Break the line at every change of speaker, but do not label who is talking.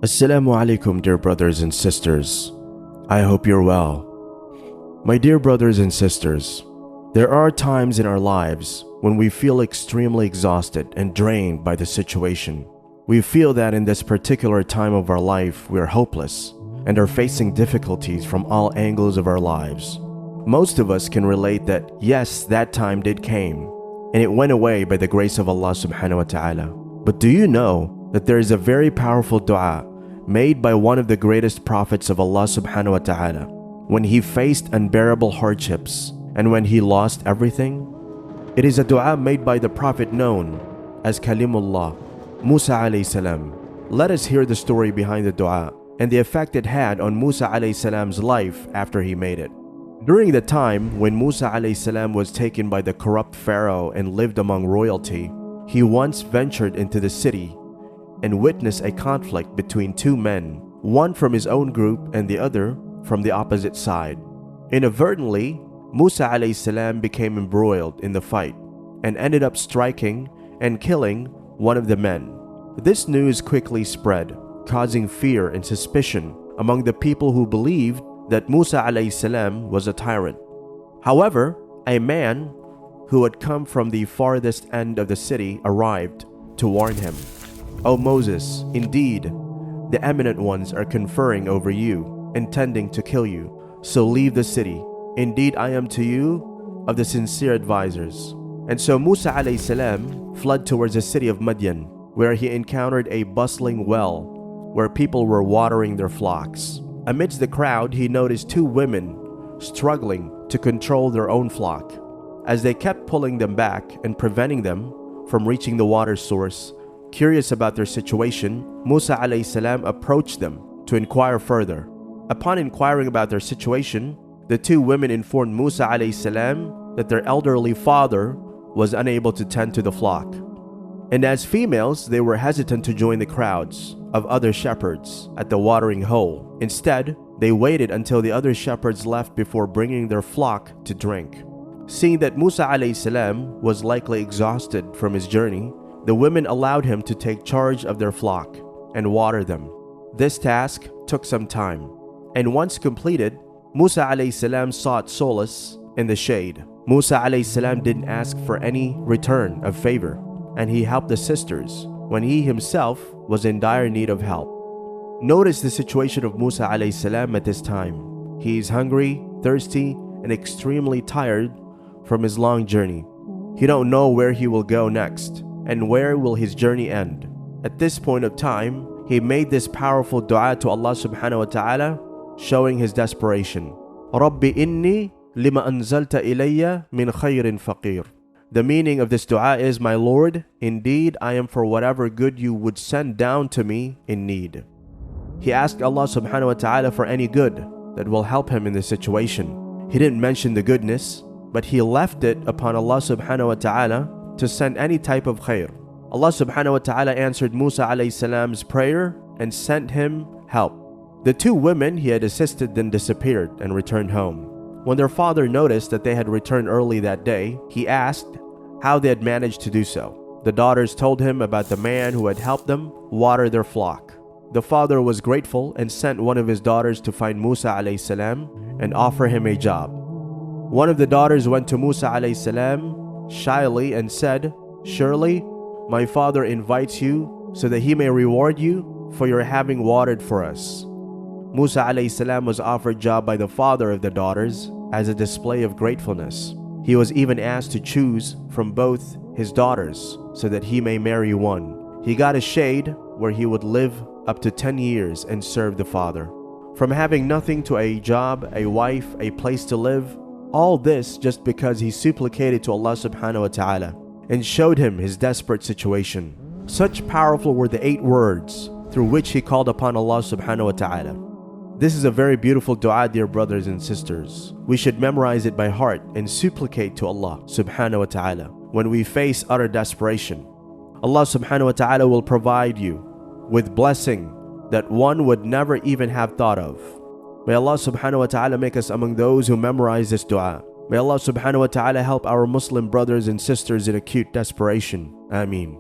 Assalamu alaikum, dear brothers and sisters. I hope you're well. My dear brothers and sisters, there are times in our lives when we feel extremely exhausted and drained by the situation. We feel that in this particular time of our life, we are hopeless and are facing difficulties from all angles of our lives. Most of us can relate that yes, that time did came, and it went away by the grace of Allah subhanahu wa ta'ala. But do you know that there is a very powerful dua made by one of the greatest prophets of Allah subhanahu wa ta'ala when he faced unbearable hardships and when he lost everything? It is a dua made by the prophet known as Kalimullah, Musa alayhi salam. Let us hear the story behind the dua and the effect it had on Musa alayhi salam's life after he made it. During the time when Musa alayhi salam was taken by the corrupt pharaoh and lived among royalty, he once ventured into the city and witnessed a conflict between two men, one from his own group and the other from the opposite side. Inadvertently, Musa alayhi salam became embroiled in the fight and ended up striking and killing one of the men. This news quickly spread, causing fear and suspicion among the people who believed that Musa alayhi salam was a tyrant. However, a man who had come from the farthest end of the city arrived to warn him. O Moses, indeed, the eminent ones are conferring over you, intending to kill you. So leave the city. Indeed, I am to you of the sincere advisors. And so Musa alayhi salam fled towards the city of Madian, where he encountered a bustling well where people were watering their flocks. Amidst the crowd, he noticed two women struggling to control their own flock. As they kept pulling them back and preventing them from reaching the water source, curious about their situation, Musa alayhi salam approached them to inquire further. Upon inquiring about their situation, the two women informed Musa alayhi salam that their elderly father was unable to tend to the flock. And as females, they were hesitant to join the crowds of other shepherds at the watering hole. Instead, they waited until the other shepherds left before bringing their flock to drink. Seeing that Musa alayhi salam was likely exhausted from his journey, the women allowed him to take charge of their flock and water them. This task took some time, and once completed, Musa alayhi salam sought solace in the shade. Musa alayhi salam didn't ask for any return of favor, and he helped the sisters when he himself was in dire need of help. Notice the situation of Musa alayhi salam at this time. He is hungry, thirsty, and extremely tired from his long journey. He don't know where he will go next, and where will his journey end. At this point of time, he made this powerful dua to Allah subhanahu wa ta'ala, showing his desperation. Rabbi inni lima anzalta ilayya min khayrin faqir. The meaning of this dua is, my Lord, indeed I am for whatever good you would send down to me in need. He asked Allah subhanahu wa ta'ala for any good that will help him in this situation. He didn't mention the goodness, but he left it upon Allah subhanahu wa ta'ala to send any type of khair. Allah subhanahu wa ta'ala answered Musa alayhi salam's prayer and sent him help. The two women he had assisted then disappeared and returned home. When their father noticed that they had returned early that day, he asked how they had managed to do so. The daughters told him about the man who had helped them water their flock. The father was grateful and sent one of his daughters to find Musa alayhi salam and offer him a job. One of the daughters went to Musa alayhi salam shyly and said, surely my father invites you so that he may reward you for your having watered for us. Musa alayhi salam was offered job by the father of the daughters as a display of gratefulness. He was even asked to choose from both his daughters so that he may marry one. He got a shade where he would live up to 10 years and serve the father. From having nothing to a job, a wife, a place to live, all this just because he supplicated to Allah subhanahu wa ta'ala and showed him his desperate situation. Such powerful were the 8 words through which he called upon Allah subhanahu wa ta'ala. This is a very beautiful dua, dear brothers and sisters. We should memorize it by heart and supplicate to Allah subhanahu wa ta'ala when we face utter desperation. Allah subhanahu wa ta'ala will provide you with blessing that one would never even have thought of. May Allah subhanahu wa ta'ala make us among those who memorize this dua. May Allah subhanahu wa ta'ala help our Muslim brothers and sisters in acute desperation. Ameen.